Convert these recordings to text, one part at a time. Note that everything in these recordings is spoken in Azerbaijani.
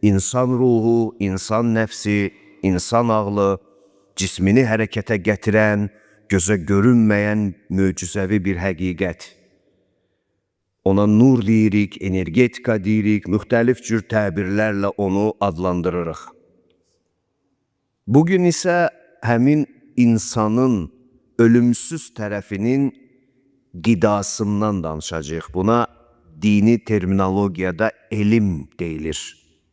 insan ruhu, insan nəfsi, insan ağlı, cismini hərəkətə gətirən, gözə görünməyən möcüzəvi bir həqiqət. Ona nur deyirik, energetika deyirik, müxtəlif cür təbirlərlə onu adlandırırıq. Bugün isə həmin insanın ölümsüz tərəfinin qidasından danışacağıq. Buna dini terminologiyada elm deyilir.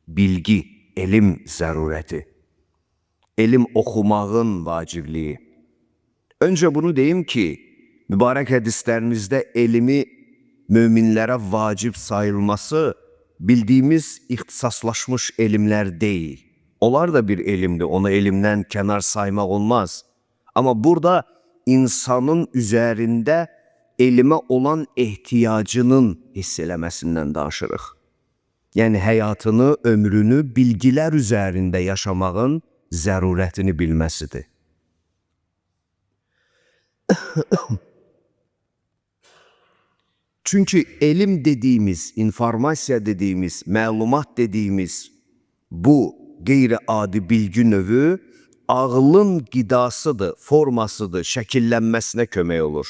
Bilgi, elm zərurəti. Elm oxumağın vacibliyi. Öncə bunu deyim ki, mübarək hədislərimizdə elmi möminlərə vacib sayılması bildiyimiz ixtisaslaşmış elmlər deyil. Onlar da bir elmdir, onu elmdən kənar saymaq olmaz. Amma burada insanın üzərində elmə olan ehtiyacının hiss eləməsindən danışırıq. Yəni həyatını, ömrünü bilgilər üzərində yaşamağın zərurətini bilməsidir. Çünki elm dediyimiz, informasiya dediyimiz, məlumat dediyimiz bu qeyri-adi bilgi növü ağlın qidasıdır, formasıdır, şəkillənməsinə kömək olur.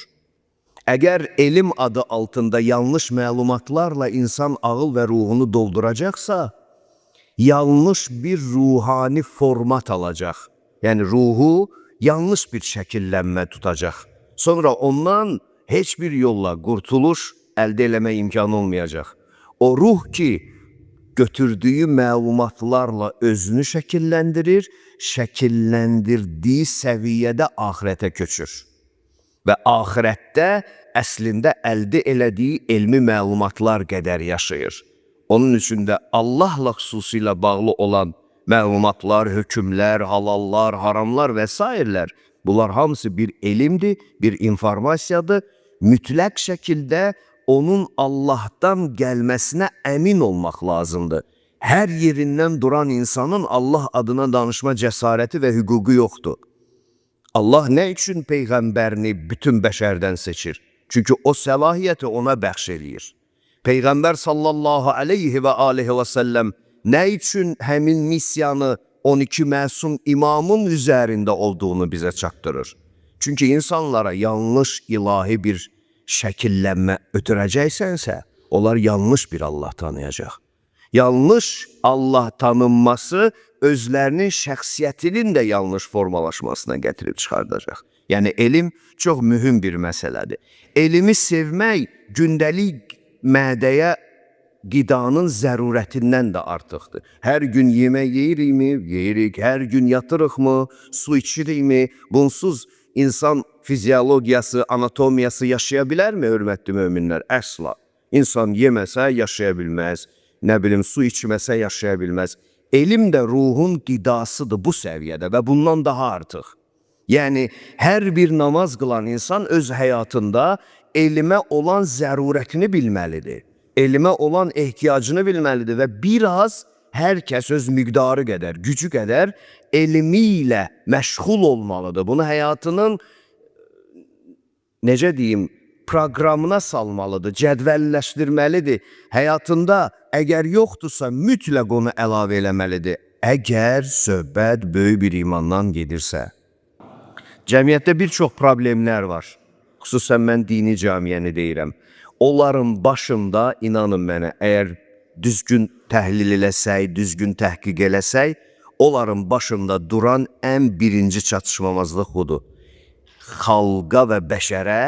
Əgər elm adı altında yanlış məlumatlarla insan ağıl və ruhunu dolduracaqsa, yanlış bir ruhani format alacaq. Yəni ruhu yanlış bir şəkillənmə tutacaq. Sonra ondan heç bir yolla qurtuluş əldə eləmə imkanı olmayacaq. O ruh ki, götürdüyü məlumatlarla özünü şəkilləndirir, şəkilləndirdiyi səviyyədə axirətə köçür. Və axirətdə əslində əldə elədiyi elmi məlumatlar qədər yaşayır. Onun üçün də Allahla xüsusilə bağlı olan məlumatlar, hökmlər, halallar, haramlar və s. Bunlar hamısı bir elmdir, bir informasiyadır. Mütləq şəkildə onun Allahdan gəlməsinə əmin olmaq lazımdır. Hər yerindən duran insanın Allah adına danışma cəsarəti və hüququ yoxdur. Allah nə üçün Peyğəmbərini bütün bəşərdən seçir? Çünki o səlahiyyəti ona bəxş eləyir. Peyğəmbər sallallahu aleyhi və aleyhi və səlləm nə üçün həmin missiyanı 12 məsum imamın üzərində olduğunu bizə çatdırır? Çünki insanlara yanlış ilahi bir şəkillənmə ötürəcəksənsə, onlar yanlış bir Allah tanıyacaq. Yanlış Allah tanınması özlərinin şəxsiyyətinin də yanlış formalaşmasına gətirib çıxardacaq. Yəni elm çox mühüm bir məsələdir. Elmi sevmək gündəlik mədəyə qidanın zərurətindən də artıqdır. Hər gün yemək yeyirikmi? Yeyirik. Hər gün yatırıqmı? Su içirikmi? Bunsuz insan fiziologiyası, anatomiyası yaşaya bilərmi, hörmətli möminlər? Əsla. İnsan yeməsə yaşaya bilməz. Nə bilim, su içməsə yaşaya bilməz. Elm də ruhun qidasıdır bu səviyyədə və bundan daha artıq. Yəni, hər bir namaz qılan insan öz həyatında elmə olan zərurətini bilməlidir. Elmə olan ehtiyacını bilməlidir və biraz hər kəs öz miqdarı qədər, gücü qədər elmi ilə məşğul olmalıdır. Bunu həyatının, necə deyim, proqramına salmalıdır, cədvəlləşdirməlidir. Həyatında əgər yoxdursa mütləq onu əlavə eləməlidir. Əgər söhbət böyük bir imandan gedirsə. Cəmiyyətdə bir çox problemlər var. Xüsusən mən dini camiyəni deyirəm. Onların başında, inanın mənə, əgər düzgün təhlil eləsək, düzgün təhqiq eləsək, onların başında duran ən birinci çatışmamazlıq budur. Xalqa və bəşərə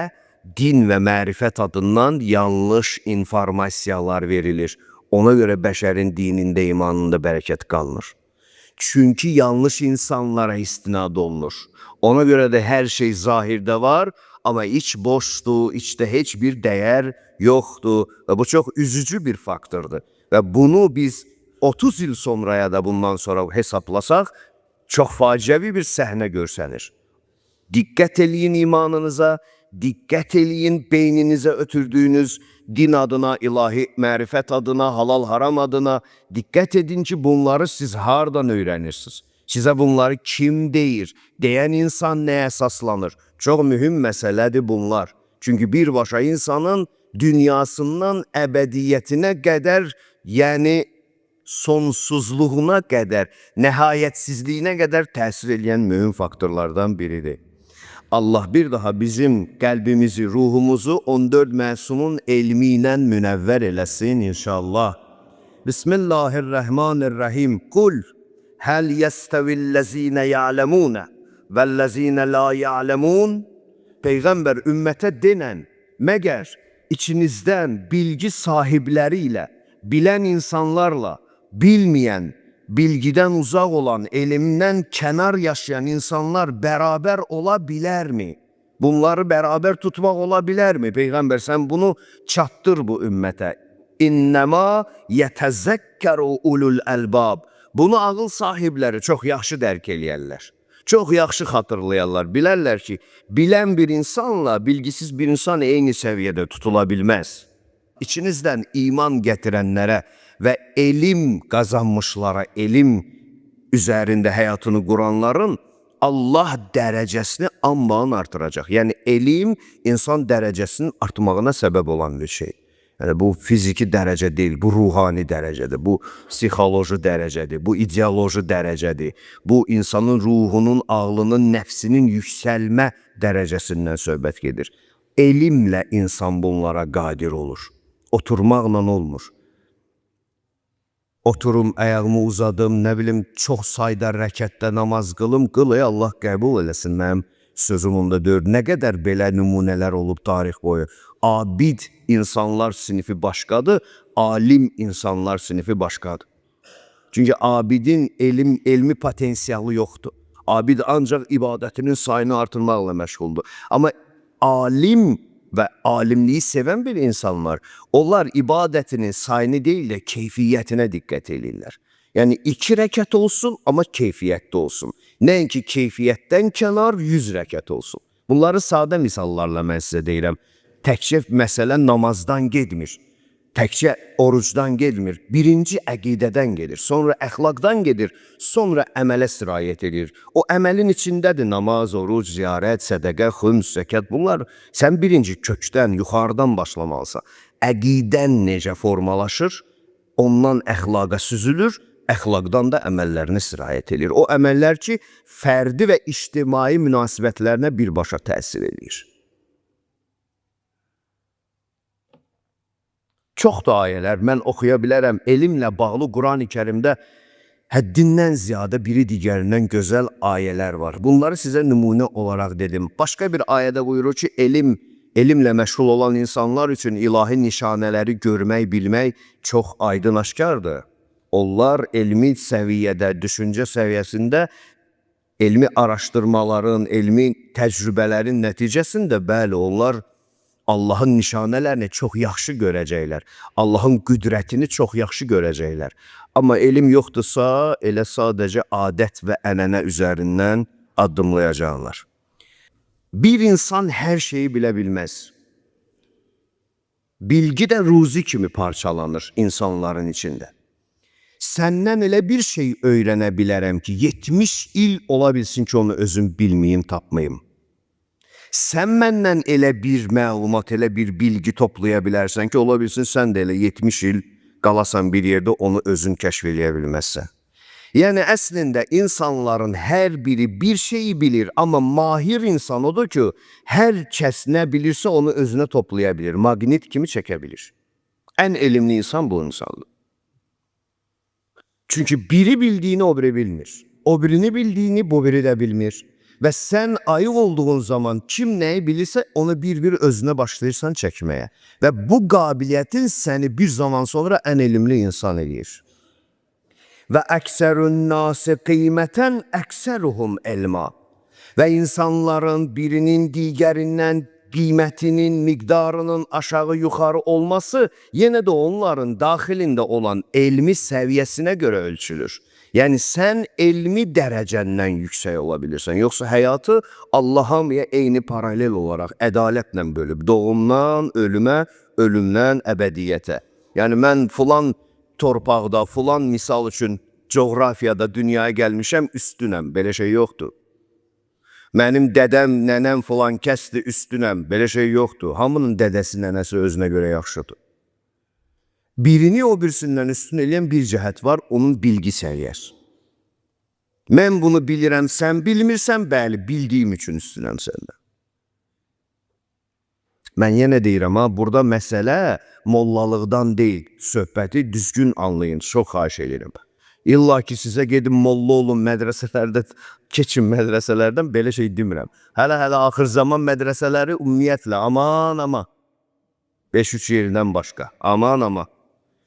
din və mərifət adından yanlış informasiyalar verilir. Ona görə bəşərin dinində, imanında bərəkət qalmır. Çünki yanlış insanlara istinad olunur. Ona görə də hər şey zahirdə var, amma iç boşdur, içdə heç bir dəyər yoxdur və bu çox üzücü bir faktordur. Və bunu biz 30 il sonraya da bundan sonra hesablasaq, çox faciəvi bir səhnə görsənir. Diqqət eləyin imanınıza, diqqət eləyin beyninizə ötürdüyünüz din adına, ilahi mərifət adına, halal haram adına. Diqqət edin ki, bunları siz hardan öyrənirsiniz? Sizə bunları kim deyir? Deyən insan nəyə əsaslanır? Çox mühüm məsələdir bunlar. Çünki birbaşa insanın dünyasından əbədiyyətinə qədər, yəni sonsuzluğuna qədər, nəhayətsizliyinə qədər təsir edən mühüm faktorlardan biridir. Allah bir daha bizim qəlbimizi, ruhumuzu 14 məsumun elmi ilə münəvvər eləsin inşallah. Bismillahirrahmanirrahim. Qul həl yəstəvillezine ya'lemune vellezine la ya'lemun. Peyğəmbər ümmətə denən, məgər içinizdən bilgi sahibləri ilə, bilən insanlarla, bilməyən, bilgiden uzaq olan, elimdən kənar yaşayan insanlar bərabər ola bilərmi? Bunları bərabər tutmaq ola bilərmi? Peyğəmbər sən bunu çatdır bu ümmətə. İnnəma yetezekkeru ulul albab. Bunu ağıl sahibləri çox yaxşı dərk eləyərlər. Çox yaxşı xatırlayarlar. Bilərlər ki, bilən bir insanla bilgisiz bir insan eyni səviyyədə tutula bilməz. İçinizdən iman gətirənlərə və elm qazanmışlara, elm üzərində həyatını quranların Allah dərəcəsini amman artıracaq. Yəni elm insan dərəcəsinin artmağına səbəb olan bir şey. Yəni bu fiziki dərəcə deyil, bu ruhani dərəcədir, bu psixoloji dərəcədir, bu ideoloji dərəcədir. Bu insanın ruhunun, ağlının, nəfsinin yüksəlmə dərəcəsindən söhbət gedir. Elmlə insan bunlara qadir olur. Oturmaqla olmur. Oturum, ayağımı uzadım, nə bilim, çox sayda rəkətdə namaz qılım, Allah qəbul eləsin mənim sözüm onda deyir. Nə qədər belə nümunələr olub tarix boyu. Abid insanlar sinifi başqadır, alim insanlar sinifi başqadır. Çünki abidin elmi potensialı yoxdur. Abid ancaq ibadətinin sayını artırmaqla məşğuldur. Amma alim və alimliyi sevən bir insanlar, onlar ibadətinin sayını deyil də keyfiyyətinə diqqət edirlər. Yəni 2 rəkət olsun, amma keyfiyyətli olsun. Nəinki keyfiyyətdən kənar 100 rəkət olsun. Bunları sadə misallarla mən sizə deyirəm. Təkcə məsələ namazdan gedmir. Təkcə orucdan gedmir. Birinci əqidədən gedir, sonra əxlaqdan gedir, sonra əmələ sirayət edir. O əməlin içindədir namaz, oruc, ziyarət, sədəqə, xüms, zəkat. Bunlar sən birinci kökdən, yuxarıdan başlamalısan. Əqidən necə formalaşır, ondan əxlaqa süzülür, əxlaqdan da əməllərini sirayət edir. O əməllər ki, fərdi və ictimai münasibətlərinə birbaşa təsir edir. Çox da ayələr mən oxuya bilərəm. Elmlə bağlı Quran-ı Kərimdə həddindən ziyadə biri digərindən gözəl ayələr var. Bunları sizə nümunə olaraq dedim. Başqa bir ayədə buyurur ki, elmlə məşğul olan insanlar üçün ilahi nişanələri görmək, bilmək çox aydın aşkardır. Onlar elmi səviyyədə, düşüncə səviyyəsində elmi araşdırmaların, elmi təcrübələrin nəticəsində bəli, onlar Allahın nişanələrini çox yaxşı görəcəklər. Allahın qüdrətini çox yaxşı görəcəklər. Amma elm yoxdursa, elə sadəcə adət və ənənə üzərindən addımlayacaqlar. Bir insan hər şeyi bilə bilməz. Bilgi də ruzi kimi parçalanır insanların içində. Səndən elə bir şey öyrənə bilərəm ki, 70 il ola bilsin ki, onu özüm bilməyim, tapmayım. Sən məndən elə bir məlumat, elə bir bilgi toplaya bilərsən ki, ola bilsin sən də elə 70 il qalasan bir yerdə onu özün kəşf eləyə bilməzsən. Yəni əslində insanların hər biri bir şeyi bilir, amma mahir insan odur ki, hər kəs nə bilirsə onu özünə toplaya bilir, maqnit kimi çəkə bilir. Ən elmli insan bu insandır. Çünki biri bildiyini o biri bilmir. O birini bildiyini bu biri də bilmir. Və sən ayıq olduğun zaman kim nəyi bilirsə onu bir-bir özünə başlayırsan çəkməyə. Və bu qabiliyyətin səni bir zaman sonra ən elmli insan edir. Və əksərun nasi qiymətən əksəruhum elma. Və insanların birinin digərindən qiymətinin, miqdarının aşağı yuxarı olması yenə də onların daxilində olan elmi səviyyəsinə görə ölçülür. Yəni sən elmi dərəcəndən yüksək ola bilirsən. Yoxsa həyatı Allah hamıya eyni paralel olaraq ədalətlə bölüb. Doğumdan ölümə, ölümdən əbədiyyətə. Yəni mən filan torpaqda, filan misal üçün coğrafiyada dünyaya gəlmişəm, üstünəm. Belə şey yoxdur. Mənim dədəm, nənəm filan kəsdir, üstünəm. Belə şey yoxdur. Hamının dədəsi, nənəsi özünə görə yaxşıdır. Birini o birisindən üstün eləyən bir cəhət var, onun bilgi səviyyəsi. Mən bunu bilirəm, sən bilmirsən, bəli, bildiyim üçün üstünəm səndən. Mən yenə deyirəm, burada məsələ mollalıqdan deyil, söhbəti düzgün anlayın, çox xahiş edirəm. İlla ki, sizə gedin molla olun, mədrəsələrdə keçin mədrəsələrdən, belə şey demirəm. Hələ axır zaman mədrəsələri ümumiyyətlə, aman, 5-3 yerindən başqa, aman.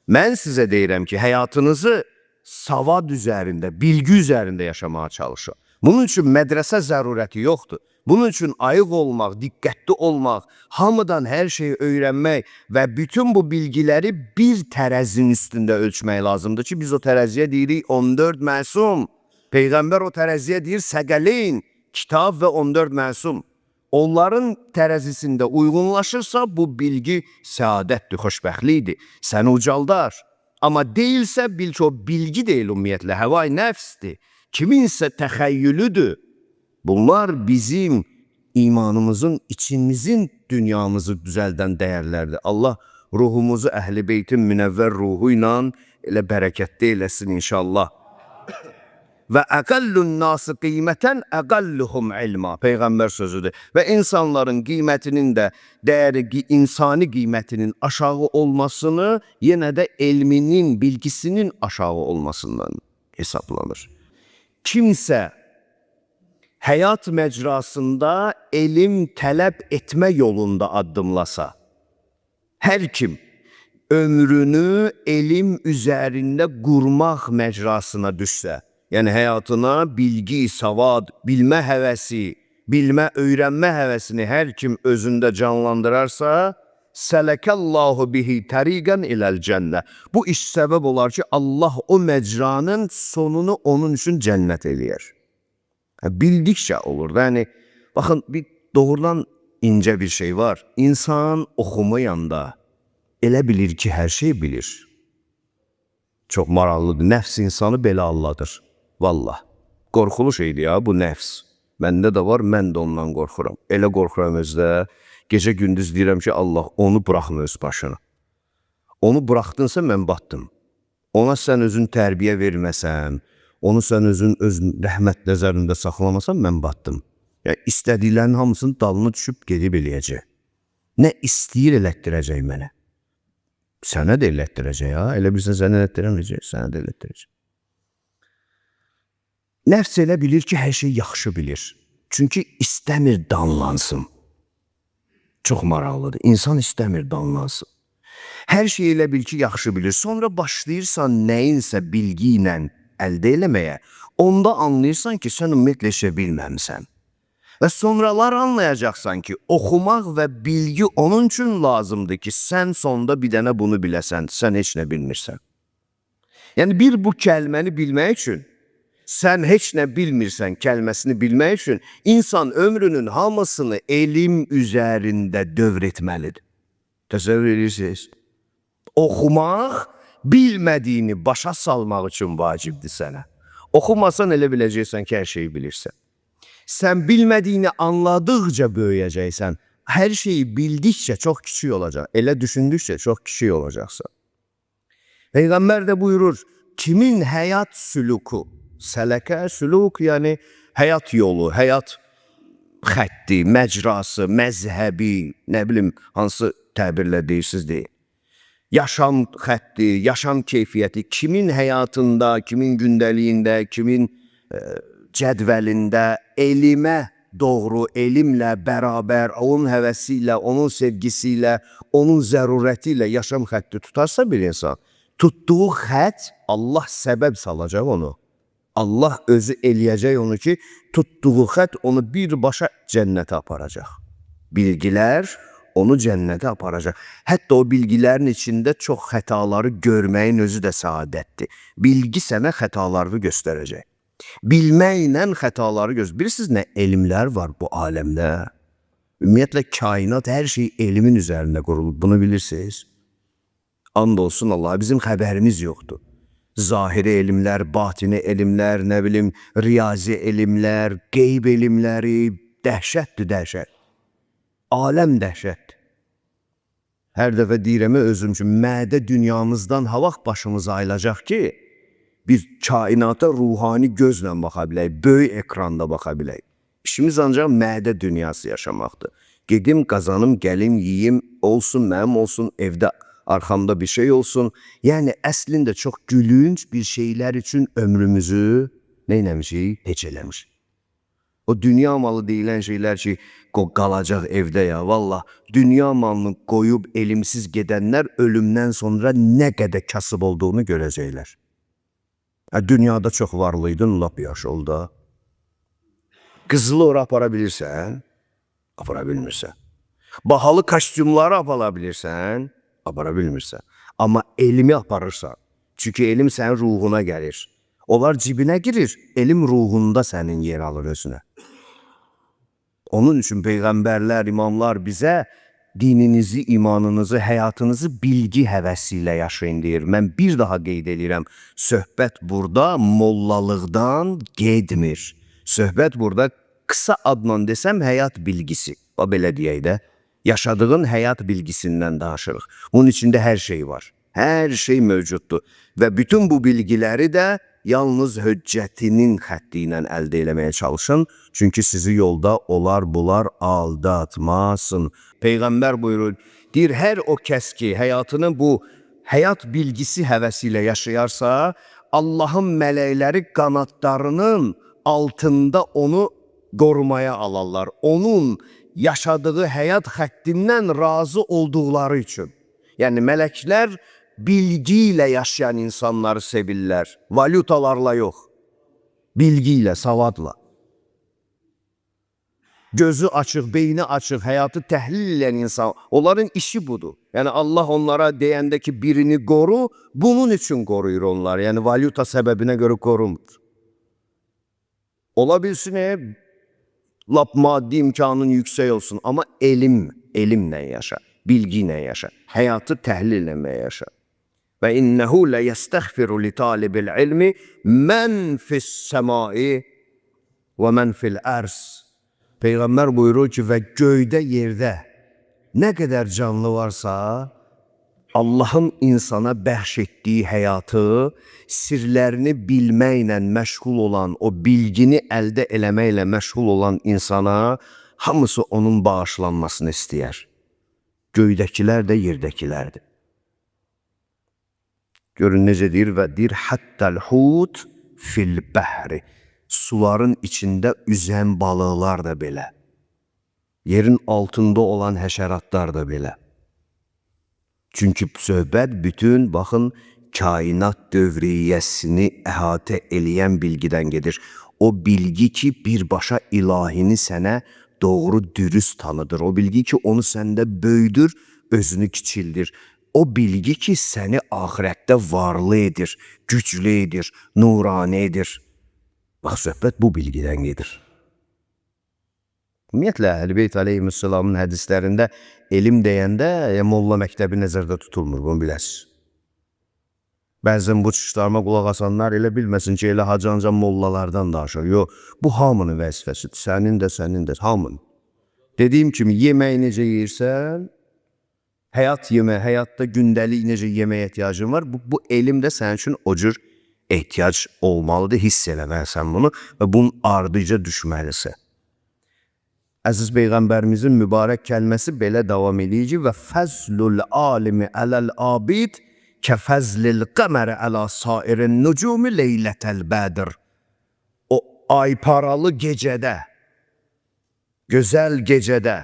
Mən sizə deyirəm ki, həyatınızı savad üzərində, bilgi üzərində yaşamağa çalışın. Bunun üçün mədrəsə zərurəti yoxdur. Bunun üçün ayıq olmaq, diqqətli olmaq, hamıdan hər şeyi öyrənmək və bütün bu bilgiləri bir tərəzinin üstündə ölçmək lazımdır ki, biz o tərəziyə deyirik 14 məsum. Peyğəmbər o tərəziyə deyir səqələyn, kitab və 14 məsum. Onların tərəzisində uyğunlaşırsa bu bilgi səadətdir, xoşbəxtlikdir, səni ucaldar. Amma deyilsə bil ki, o bilgi deyil ümumiyyətlə, həvai nəfsdir, kiminsə təxəyyülüdür. Bunlar bizim imanımızın, içimizin dünyamızı düzəldən dəyərlərdir. Allah ruhumuzu Əhl-i Beytin münəvvər ruhu ilə elə bərəkətli eləsin inşallah. Və əqəllun nası qiymətən əqəlluhum ilma. Peyğəmbər sözüdür. Və insanların qiymətinin də dəyəri, insani qiymətinin aşağı olmasını yenə də elminin, bilgisinin aşağı olmasından hesablanır. Kimsə həyat məcrasında elm tələb etmə yolunda addımlasa, hər kim ömrünü elm üzərində qurmaq məcrasına düşsə, yəni həyatına bilgi, savad, bilmə həvəsi, bilmə, öyrənmə həvəsini hər kim özündə canlandırarsa, sələkəllahu bihi təriqən iləl cənnə. Bu iş səbəb olar ki, Allah o məcranın sonunu onun üçün cənnət eləyər. Bildikcə olur da, yəni, baxın, bir doğrudan incə bir şey var. İnsan oxumayanda elə bilir ki, hər şey bilir. Çox maraqlıdır. Nəfs insanı belə alladır. Vallah. Qorxulu şeydir ya bu nəfs. Məndə də var, mən də ondan qorxuram. Elə qorxuram özdə. Gecə gündüz deyirəm ki, Allah onu buraxma öz başına. Onu buraxdınsa mən batdım. Ona sən özün tərbiyə verməsən, onu sən özün öz rəhmət nəzərində saxlamasan mən batdım. Yəni, istədiklərinin hamısının dalına düşüb gedib eləyəcək. Nə istəyir elətdirəcək mənə. Sənə də elətdirəcək ha. Elə bilsən sənə elətdirəməyəcək, sənə də elətdirəcək. Nəfs elə bilir ki, hər şey yaxşı bilir. Çünki istəmir danlansın. Çox maraqlıdır. İnsan istəmir danlansın. Hər şey elə bil ki, yaxşı bilir. Sonra başlayırsan nəyinsə bilgi ilə əldə eləməyə, onda anlayırsan ki, sən ümumiyyətlə işə bilməmsən. Və sonralar anlayacaqsan ki, oxumaq və bilgi onun üçün lazımdır ki, sən sonda bir dənə bunu biləsən, sən heç nə bilmirsən. Yəni, bir bu kəlməni bilmək üçün, sən heç nə bilmirsən kəlməsini bilmək üçün, insan ömrünün hamısını elm üzərində dövr etməlidir. Təsəvvür edirsiniz? Oxumaq, bilmədiyini başa salmaq üçün vacibdir sənə. Oxumasan elə biləcəksən ki, hər şeyi bilirsən. Sən bilmədiyini anladıqca böyüyəcəksən. Hər şeyi bildikcə çox kiçik olacaq. Elə düşündükcə çox kiçik olacaqsan. Peyğəmbər də buyurur, kimin həyat süluku, sələkə, süluk, yəni həyat yolu, həyat xətti, məcrası, məzhəbi, nə bilim, hansı təbirlə deyirsiniz deyin. Yaşam xətti, yaşam keyfiyyəti, kimin həyatında, kimin gündəliyində, kimin cədvəlində elmə doğru, elmlə bərabər, onun həvəsi ilə, onun sevgisi ilə, onun zərurəti ilə yaşam xətti tutarsa bir insan, tutduğu xət Allah səbəb salacaq onu. Allah özü eləyəcək onu ki, tutduğu xət onu birbaşa cənnətə aparacaq. Bilgilər onu cənnətə aparacaq. Hətta o bilgilərin içində çox xətaları görməyin özü də səadətdir. Bilgi sənə xətalarını göstərəcək. Bilməklə xətaları göstərəcək. Bilirsiniz nə elmlər var bu aləmdə? Ümumiyyətlə, kainat hər şey elmin üzərində qurulub. Bunu bilirsiniz? And olsun Allah, bizim xəbərimiz yoxdur. Zahiri elmlər, batini elmlər, nə bilim, riyazi elmlər, qeyb elmləri, dəhşətdir, dəhşət. Aləm dəhşətdir. Hər dəfə deyirəm özüm üçün, mədə dünyamızdan ha vaxt başımıza ayılacaq ki, biz kainata ruhani gözlə baxa bilək, böyük ekranda baxa bilək. İşimiz ancaq mədə dünyası yaşamaqdır. Gedim, qazanım, gəlim, yiyim, olsun, mənim olsun, evdə arxamda bir şey olsun. Yəni, əslində çox gülünc bir şeylər üçün ömrümüzü neynəmişik? Heç eləmişik. O dünya malı deyilən şeylər ki, qalacaq evdə ya, valla, dünya malını qoyub elimsiz gedənlər ölümdən sonra nə qədər kasıb olduğunu görəcəklər. Dünyada çox varlıydın, lap yaş oldu. Qızılı ora apara bilirsən? Apara bilmirsən. Bahalı kostyumları apara bilirsən? Apara bilmirsən. Amma elmi aparırsan. Çünki elm sənin ruhuna gəlir. Onlar cibinə girir, elm ruhunda sənin yer alır özünə. Onun üçün peyğəmbərlər, imamlar bizə dininizi, imanınızı, həyatınızı bilgi həvəsi ilə yaşayın deyir. Mən bir daha qeyd edirəm, söhbət burada mollalıqdan gedmir. Söhbət burada qısa adla desəm həyat bilgisi. O belə deyək də, yaşadığın həyat bilgisindən danışırıq. Bunun içində hər şey var. Hər şey mövcuddur. Və bütün bu bilgiləri də yalnız höccətinin xətti ilə əldə eləməyə çalışın. Çünki sizi yolda olar bular aldatmasın. Peyğəmbər buyurur, deyir, hər o kəs ki, həyatını bu həyat bilgisi həvəsi ilə yaşayarsa, Allahın mələkləri qanadlarının altında onu qorumaya alarlar. Onun yaşadığı həyat xəttindən razı olduqları üçün. Yəni, mələklər bilgi ilə yaşayan insanları sevirlər. Valyutalarla yox. Bilgi ilə, savadla. Gözü açıq, beyni açıq, həyatı təhlil edən insan. Onların işi budur. Yəni, Allah onlara deyəndə ki, birini qoru, bunun üçün qoruyur onlar. Yəni, valyuta səbəbinə görə qorumur. Ola bilsin, lap maddi imkanın yüksək olsun. Amma elmlə yaşa, bilgi ilə yaşa. Həyatı təhlil eləməyə yaşa. Və innəhu lə yəstəxfiru li talibil ilmi mən fis-səmai və mən fil-ərs. Peyğəmbər buyurur ki, və göydə, yerdə nə qədər canlı varsa, Allahın insana bəxş etdiyi həyatı, sirlərini bilməklə məşğul olan, o bilgini əldə eləməklə məşğul olan insana hamısı onun bağışlanmasını istəyər. Göydəkilər də, yerdəkilərdir. Görün necə deyir və deyir, həttəl hut fil bəhri. Suların içində üzən balıqlar da belə. Yerin altında olan həşəratlar da belə. Çünki söhbət bütün, baxın, kainat dövriyyəsini əhatə eləyən bilgidən gedir. O bilgi ki, birbaşa ilahini sənə doğru dürüst tanıdır. O bilgi ki, onu səndə böyüdür, özünü kiçildir. O bilgi ki, səni axirətdə varlı edir, güclü edir, nurani edir. Bax, söhbət bu bilgidən gedir. Ümumiyyətlə, Əhl-i əleyhissalamın hədislərində elm deyəndə molla məktəbi nəzərdə tutulmur, bunu biləsiniz. Bəzən bu çıxışlarıma qulaq asanlar elə bilməsin ki, elə hacanca mollalardan danışır. Yox, bu hamının vəzifəsidir, sənin də, hamının. Dediyim kimi, yeməyi necə yeyirsən, həyat yemək, həyatda gündəlik necə yeməyə ehtiyacın var, bu elm də sənin üçün o cür ehtiyac olmalıdır, hiss eləməlisən bunu və bunun ardıca düşməlisən. Əziz Peyğəmbərimizin mübarək kəlməsi belə davam edir ki, və fəzlul alimi ələl abid kə fəzlil qəmər ələ sairin nucumi leylətəl bədir. O ayparalı gecədə, gözəl gecədə,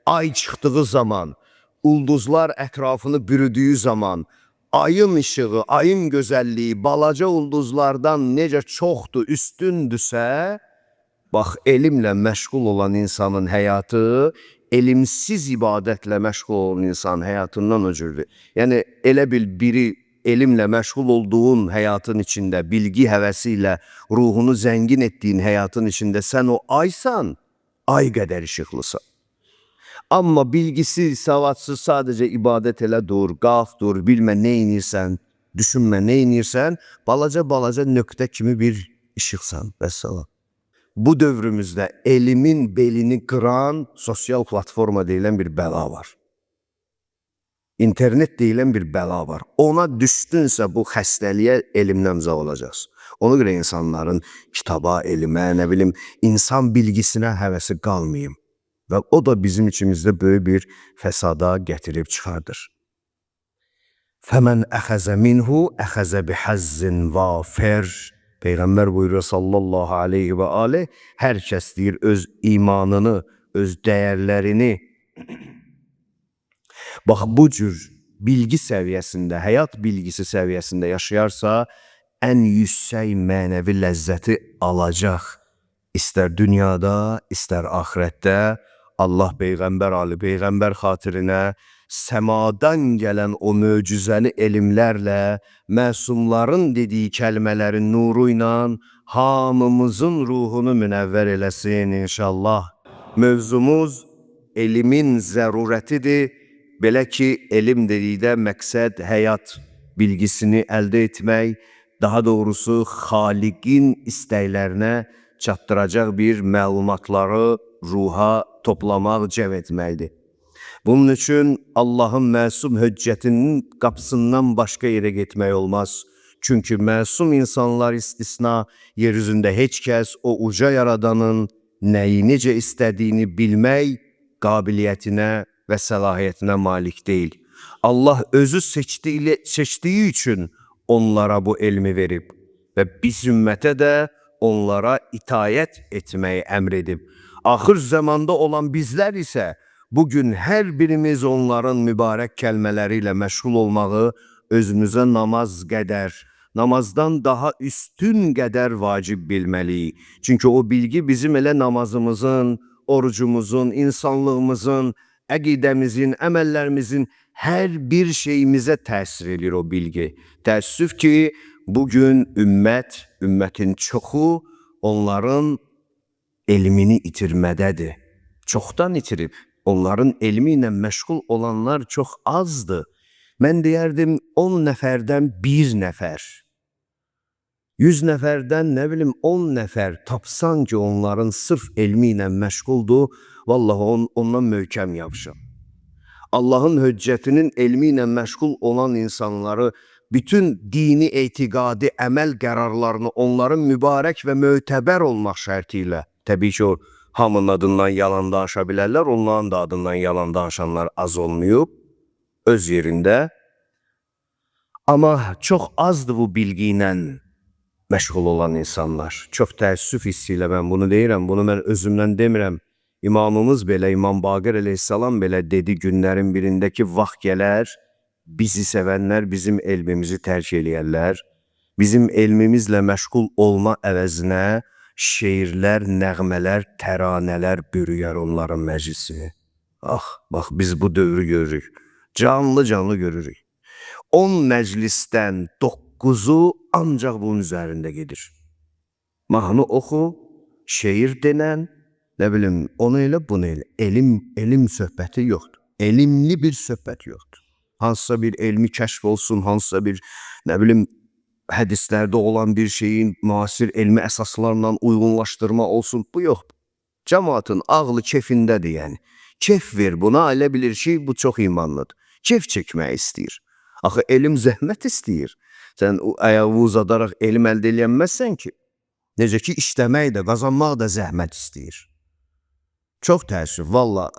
ay çıxdığı zaman, ulduzlar ətrafını bürüdüyü zaman, ayın işığı, ayın gözəlliyi balaca ulduzlardan necə çoxdur, üstündürsə, bax, elmlə məşğul olan insanın həyatı, elmsiz ibadətlə məşğul olan insanın həyatından o cürdür. Yəni, elə bil biri elmlə məşğul olduğun həyatın içində, bilgi həvəsi ilə ruhunu zəngin etdiyin həyatın içində sən o aysan, ay qədər işıqlısan. Amma bilgisiz, savadsız sadəcə ibadət elə dur, qalx dur, bilmə nə inirsən, düşünmə nə inirsən, balaca nöqtə kimi bir işıqsan, vəssalam. Bu dövrümüzdə elimin belini qıran sosial platforma deyilən bir bəla var. İnternet deyilən bir bəla var. Ona düşdünsə bu xəstəliyə elmdən uzaq olacaqsın. Ona görə insanların kitaba, elmə, nə bilim, insan bilgisinə həvəsi qalmayım. Və o da bizim içimizdə böyük bir fəsada gətirib çıxardır. Fəmən əxəzə minhu əxəzə bihazzin vafir. Peyğəmbər buyuruyor sallallahu aleyhi və aleyh, hər kəs deyir öz imanını, öz dəyərlərini bax bu cür bilgi səviyyəsində, həyat bilgisi səviyyəsində yaşayarsa, ən yüksək mənəvi ləzzəti alacaq. İstər dünyada, istər axirətdə Allah Peyğəmbər, Ali Peyğəmbər xatirinə səmadan gələn o möcüzəli elmlərlə, məsumların dediyi kəlmələrin nuru ilə hamımızın ruhunu münəvvər eləsin inşallah. Mövzumuz elmin zərurətidir. Belə ki, elm dedikdə məqsəd həyat bilgisini əldə etmək, daha doğrusu Xaliqin istəklərinə çatdıracaq bir məlumatları ruha toplamaq, cəv etməkdir. Bunun üçün Allahın məsum höccətinin qapısından başqa yerə getmək olmaz. Çünki məsum insanlar istisna, yer üzündə heç kəs o uca yaradanın nəyi necə istədiyini bilmək qabiliyyətinə və səlahiyyətinə malik deyil. Allah özü seçdiyi üçün onlara bu elmi verib və biz ümmətə də onlara itayət etməyi əmr edib. Axır zamanda olan bizlər isə bugün hər birimiz onların mübarək kəlmələri ilə məşğul olmağı özümüzə namaz qədər, namazdan daha üstün qədər vacib bilməliyik. Çünki o bilgi bizim elə namazımızın, orucumuzun, insanlığımızın, əqidəmizin, əməllərimizin hər bir şeyimizə təsir edir o bilgi. Təəssüf ki, bugün ümmətin çoxu onların elmini itirmədədir. Çoxdan itirib. Onların elmi ilə məşğul olanlar çox azdır. Mən deyərdim 10 nəfərdən 1 nəfər. 100 nəfərdən nə bilim 10 nəfər tapsan ki, onların sırf elmi ilə məşğuldur, vallahi ondan möhkəm yapışın. Allahın höccətinin elmi ilə məşğul olan insanları, bütün dini, etiqadi, əməl qərarlarını onların mübarək və mötəbər olmaq şərti ilə, təbii ki, o hamının adından yalan danışa bilərlər, onların da adından yalan danışanlar az olmayıb, öz yerində. Amma çox azdır bu bilgi ilə məşğul olan insanlar. Çox təəssüf hissi ilə mən bunu deyirəm, bunu mən özümdən demirəm. İmamımız belə, İmam Baqir əleyhissalam belə dedi, günlərin birində ki, vaxt gələr, bizi sevənlər bizim elmimizi tərk eləyərlər, bizim elmimizlə məşğul olma əvəzinə şeirlər, nəğmələr, təranələr bürüyər onların məclisini. Bax, biz bu dövrü görürük, canlı görürük. 10 məclisdən 9-u ancaq bunun üzərində gedir. Mahnı oxu, şeir denən, nə bilim, onu elə, bunu elə. Elm söhbəti yoxdur. Elmli bir söhbət yoxdur. Hansısa bir elmi kəşf olsun, hansısa bir, nə bilim, hədislərdə olan bir şeyin müasir elmi əsaslarla uyğunlaşdırma olsun, bu yoxdur. Cəmaatın ağlı kefindədir, yəni. Kef ver buna, elə bilir ki, bu çox imanlıdır. Kef çəkmək istəyir. Axı, elm zəhmət istəyir. Sən ayağı uzadaraq elm əldə eləyənməzsən ki, necə ki, işləmək də, qazanmaq da zəhmət istəyir. Çox təəssüf, valla,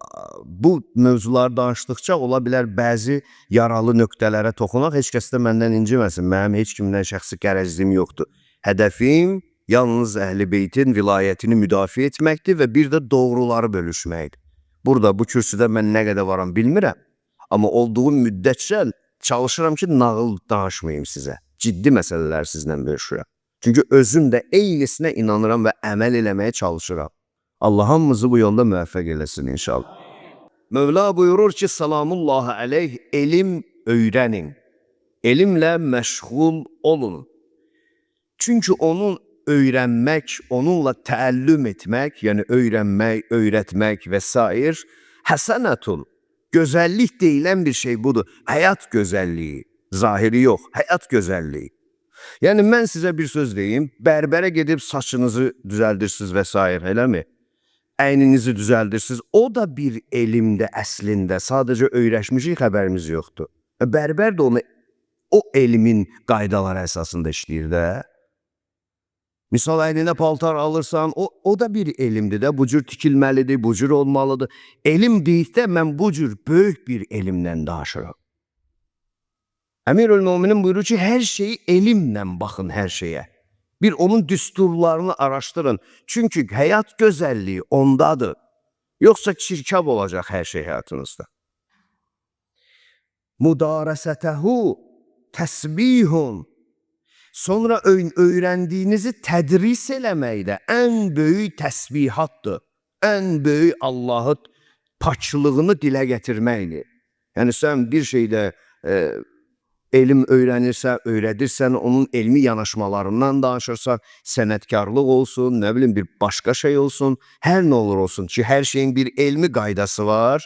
bu mövzuları danışdıqca ola bilər bəzi yaralı nöqtələrə toxunaq, heç kəs də məndən inciməsin, mənim heç kimdən şəxsi qərəzliyim yoxdur. Hədəfim yalnız Əhl-i Beytin vilayətini müdafiə etməkdir və bir də doğruları bölüşməkdir. Burada, bu kürsüdə mən nə qədər varam bilmirəm, amma olduğu müddətcə çalışıram ki, nağıl danışmayayım sizə. Ciddi məsələlər sizlə bölüşürəm. Çünki özüm də eynisinə inanıram və əməl eləməyə çalışıram. Allah hamımızı bu yolda müvəffəq eləsin inşallah. Mövla buyurur ki, salamullahi aleyh, elm öyrənin. Elmlə məşğul olun. Çünki onu öyrənmək, onunla təəllüm etmək, yəni öyrənmək, öyrətmək və s. Həsənətun, gözəllik deyilən bir şey budur. Həyat gözəlliyi, zahiri yox, həyat gözəlliyi. Yəni, mən sizə bir söz deyim, bərbərə gedib saçınızı düzəldirsiniz və s. eləmi? əyninizi düzəldirsiniz. O da bir elmdir əslində. Sadəcə öyrəşmişik, xəbərimiz yoxdur. Bərbər də onu o elmin qaydaları əsasında işləyir də. Misal əyninə paltar alırsan, o da bir elmdir də. Bu cür tikilməlidir, bu cür olmalıdır. Elm deyikdə mən bu cür böyük bir elmdən danışıram. Əmirül-Möminin buyurur ki, hər şeyi elmlə baxın hər şeyə. Bir onun düsturlarını araşdırın. Çünki həyat gözəlliyi ondadır. Yoxsa çirkab olacaq hər şey həyatınızda. Mudarəsətəhu təsbihun. Sonra öyrəndiyinizi tədris eləmək də ən böyük təsbihatdır. Ən böyük Allahın paklığını dilə gətirməkdir. Yəni sən bir şeydə elm öyrənirsə, öyrədirsən, onun elmi yanaşmalarından danışırsan, sənətkarlıq olsun, nə bilim bir başqa şey olsun, hər nə olur olsun ki, hər şeyin bir elmi qaydası var.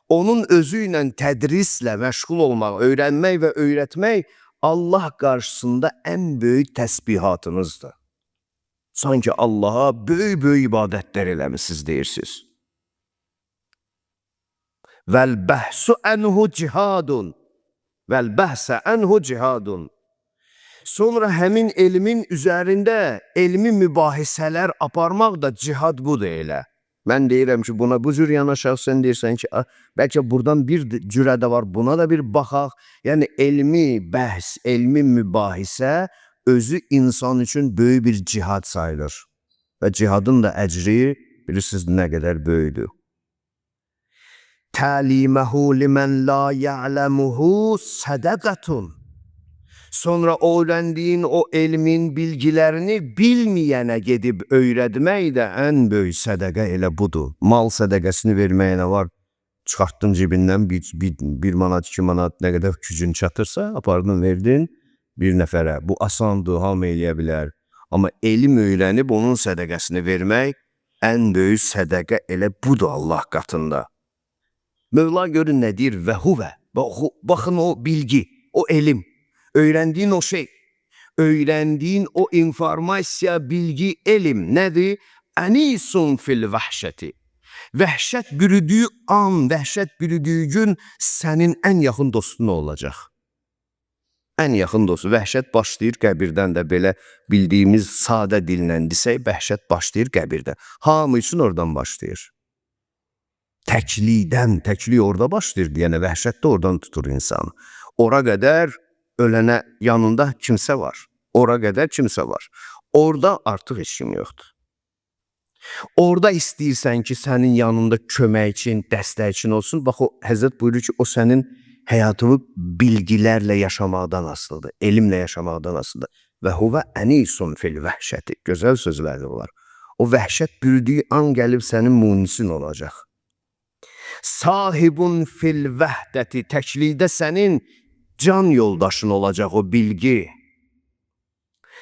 Onun özü ilə tədrislə məşğul olmaq, öyrənmək və öyrətmək Allah qarşısında ən böyük təsbihatınızdır. Sanki Allaha böyük-böyük ibadətlər eləmişsiniz deyirsiniz. Vəl-bəhsu ənhu cihadun. Vəl-bəhsə ənhu cihadun. Sonra həmin elmin üzərində elmi mübahisələr aparmaq da cihad budur elə. Mən deyirəm ki, buna bu cür yanaşaq, sən deyirsən ki, bəlkə buradan bir cürə də var, buna da bir baxaq. Yəni elmi bəhs, elmi mübahisə özü insan üçün böyük bir cihad sayılır. Və cihadın da əcri bilirsiniz nə qədər böyükdür. Təliməhu limən la ya'ləmuhu sədəqətun. Sonra öyrəndiyin o elmin bilgilərini bilməyənə gedib öyrətmək də ən böyük sədəqə elə budur. Mal sədəqəsini verməyənə var, çıxartdın cibindən bir manat, 2 manat, nə qədər gücün çatırsa, apardın, verdin bir nəfərə. Bu asandır, hamı eləyə bilər. Amma elm öyrənib onun sədəqəsini vermək ən böyük sədəqə elə budur Allah qatında. Mövla görün nə deyir? Və huvə. Baxın o bilgi, o elm. Öyrəndiyin o şey, öyrəndiyin o informasiya, bilgi, elm nədir? Ənisun fil vəhşəti. Vəhşət bürüdüyü an, vəhşət bürüdüyü gün sənin ən yaxın dostun olacaq. Ən yaxın dostu. Vəhşət başlayır qəbirdən də belə bildiyimiz sadə dillə desək, vəhşət başlayır qəbirdən. Hamı üçün oradan başlayır. Təklik orada başlayır, yəni vəhşət də oradan tutur insanı. Ora qədər ölənə yanında kimsə var. Ora qədər kimsə var. Orada artıq heç kim yoxdur. Orada istəyirsən ki, sənin yanında köməkçin, dəstəkçin olsun. Bax, o Həzrət buyurur ki, o sənin həyatını bilgilərlə yaşamaqdan asılıdır, elmlə yaşamaqdan asılıdır. Və huvə ənisun fil vəhşəti. Gözəl sözlərdir onlar. O vəhşət bürüdüyü an gəlib sənin munisin olacaq. Sahibun fil vəhdəti. Təklikdə sənin can yoldaşın olacaq o bilgi.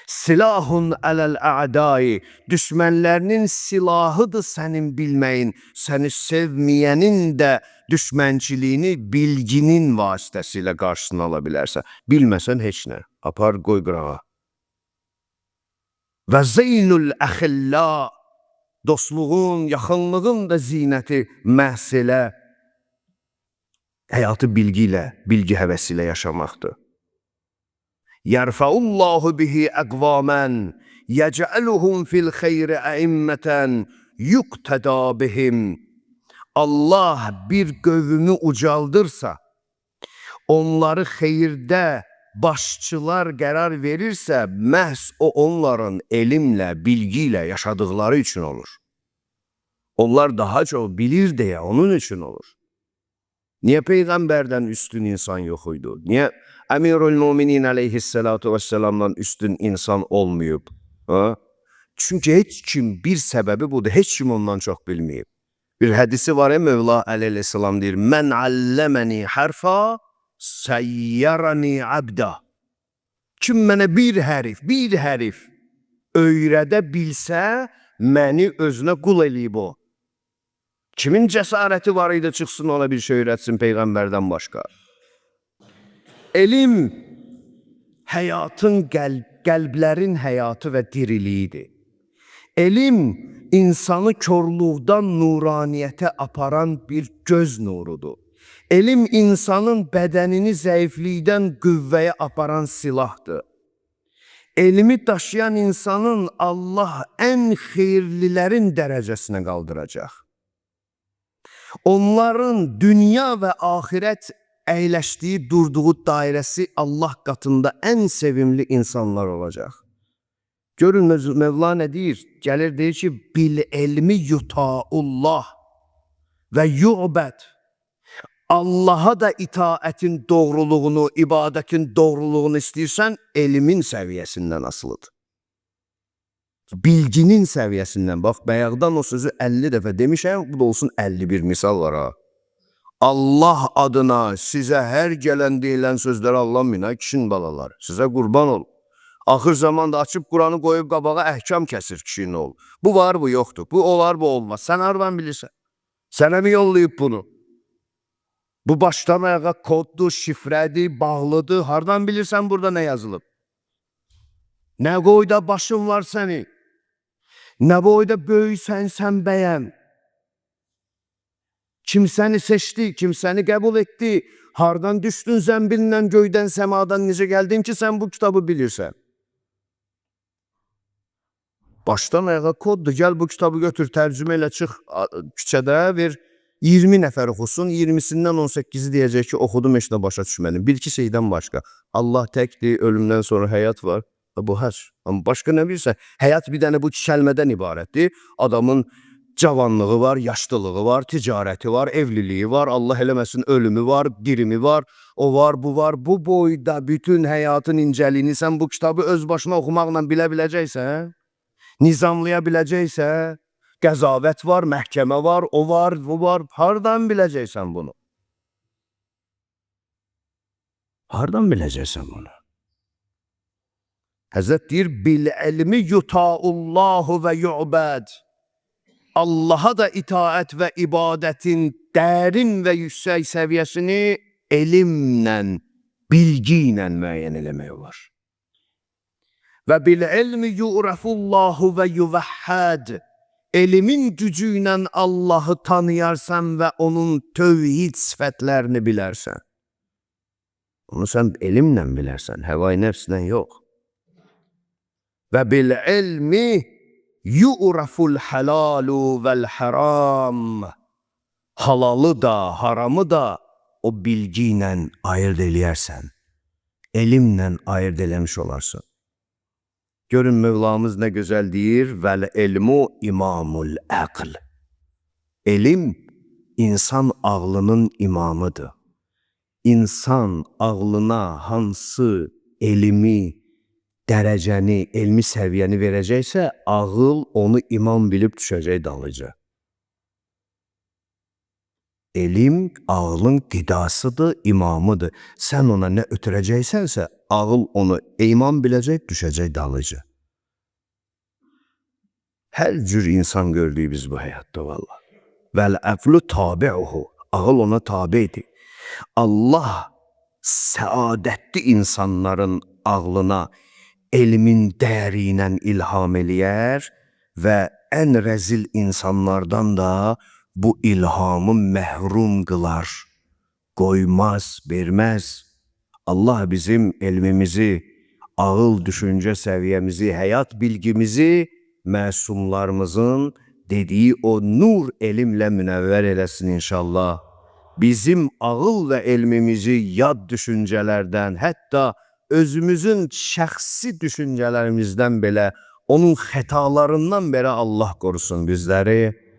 Silahun ələl-ə'dai. Düşmənlərinin silahıdır sənin bilməyin. Səni sevməyənin də düşmənçiliyini bilginin vasitəsilə qarşısını ala bilərsən. Bilməsən heç nə. Apar, qoy qırağa. Və zeynul əxilla. Dostluğun, yaxınlığın da zinəti məhz elə həyatı bilgi ilə, bilgi həvəsi ilə yaşamaqdır. Yərfəullahu bihi əqvamən, yəcəluhum fil xeyri əimmətən, yuqtəda bihim. Allah bir qövmü ucaldırsa, onları xeyirdə başçılar qərar verirsə, məhz o onların elmlə, bilgi ilə yaşadıqları üçün olur. Onlar daha çox bilir deyə onun üçün olur. Niyə Peyğəmbərdən üstün insan yox idi? Niyə Əmirül-Möminin əleyhissalatu vesselamdan üstün insan olmayıb? Çünki heç kim, bir səbəbi budur, heç kim ondan çox bilməyib. Bir hədisi var ya, Mövla əleyhissalam deyir, Mən əlləməni hərfa, səyyərəni əbdə. Kim mənə bir hərif öyrədə bilsə, məni özünə qul eləyib o. Kimin cəsarəti var idi, çıxsın ona bir şey öyrətsin Peyğəmbərdən başqa? Elm həyatın, qəlblərin həyatı və diriliyidir. Elm insanı körlükdən nuraniyyətə aparan bir göz nurudur. Elm insanın bədənini zəiflikdən qüvvəyə aparan silahdır. Elmi daşıyan insanın Allah ən xeyirlilərin dərəcəsinə qaldıracaq. Onların dünya və axirət əyləşdiyi, durduğu dairəsi Allah qatında ən sevimli insanlar olacaq. Görün Mevla nə deyir? Gəlir deyir ki, bil elmi yuta'ullah və yu'bəd. Allah'a da itaətin doğruluğunu, ibadətin doğruluğunu istəyirsən, elmin səviyyəsindən asılıdır. Bilginin səviyyəsindən. Bax, bayaqdan o sözü 50 dəfə demişəm, bu da olsun 51 misal var ha. Allah adına sizə hər gələn deyilən sözləri anlamayın ha, kişinin balaları. Sizə qurban ol. Axır zamanda açıb Quranı qoyub qabağa əhkam kəsir kişinin ol. Bu var, bu yoxdur. Bu olar, bu olmaz. Sən hardan bilirsən? Sənə mi yollayıb bunu? Bu başdan ayağa koddur, şifrədir, bağlıdır. Hardan bilirsən burada nə yazılıb? Nə qoyda başın var səni? Nə boyda böyüksən sən bəyəm? Kim səni seçdi, kim səni qəbul etdi? Hardan düşdün zəmbillə göydən, səmadan necə gəldin ki, sən bu kitabı bilirsən? Başdan ayağa koddur. Gəl bu kitabı götür, tərcümə ilə çıx küçədə, ver 20 nəfər oxusun, 20-sindən 18-i deyəcək ki, oxudum, heç nə başa düşmədim. Bir-iki şeydən başqa. Allah təkdir, ölümdən sonra həyat var. Bu həc. Amma başqa nə bilirsən? Həyat bir dənə bu kəlmədən ibarətdir. Adamın cavanlığı var, yaşlılığı var, ticarəti var, evliliyi var, Allah eləməsin ölümü var, dirimi var, o var, bu var. Bu boyda bütün həyatın incəliyini sən bu kitabı öz başına oxumaqla bilə biləcəksən, nizamlaya biləcəksən, qəzavət var, məhkəmə var, o var, bu var. Hardan biləcəksən bunu? Hardan biləcəksən bunu? Həzrət deyir, bil elmi yuta'ullahu və yu'bəd. Allaha da itaət və ibadətin dərin və yüksək səviyyəsini elmlə, bilgi ilə müəyyən eləmək olar. Və bil elmi yu'rafullahu və yuvəhhəd. Elimin gücü ilə Allahı tanıyarsan və onun tövhid sifətlərini bilərsən. Onu sən elmlə bilərsən, həvai nəfslə yox. Və bil elmi yu'raful halalu vəl haram. Halalı da, haramı da o bilgi ilə ayırt eləyərsən. Elmlə ayırt eləmiş olarsın. Görün Mevlamız nə gözəl deyir, vəl elmu imamul əql. Elm insan ağlının imamıdır. İnsan ağlına hansı elmi, dərəcəni, elmi səviyyəni verəcəksə, ağıl onu imam bilib düşəcək dalıca. Elm ağlın qidasıdır, imamıdır. Sən ona nə ötürəcəksənsə, ağıl onu imam biləcək, düşəcək dalıca. Hər cür insan gördük biz bu həyatda valla. Vəl əqlu tabi'uhu. Ağıl ona tabi'dir. Allah səadətli insanların ağlına elmin dəyəri ilə ilham eləyər və ən rəzil insanlardan da bu ilhamı məhrum qılar, qoymaz, verməz. Allah bizim elmimizi, ağıl düşüncə səviyyəmizi, həyat bilgimizi məsumlarımızın dediyi o nur elmlə münəvvər eləsin inşallah. Bizim ağıl və elmimizi yad düşüncələrdən, hətta özümüzün şəxsi düşüncələrimizdən belə, onun xətalarından belə Allah qorusun bizləri.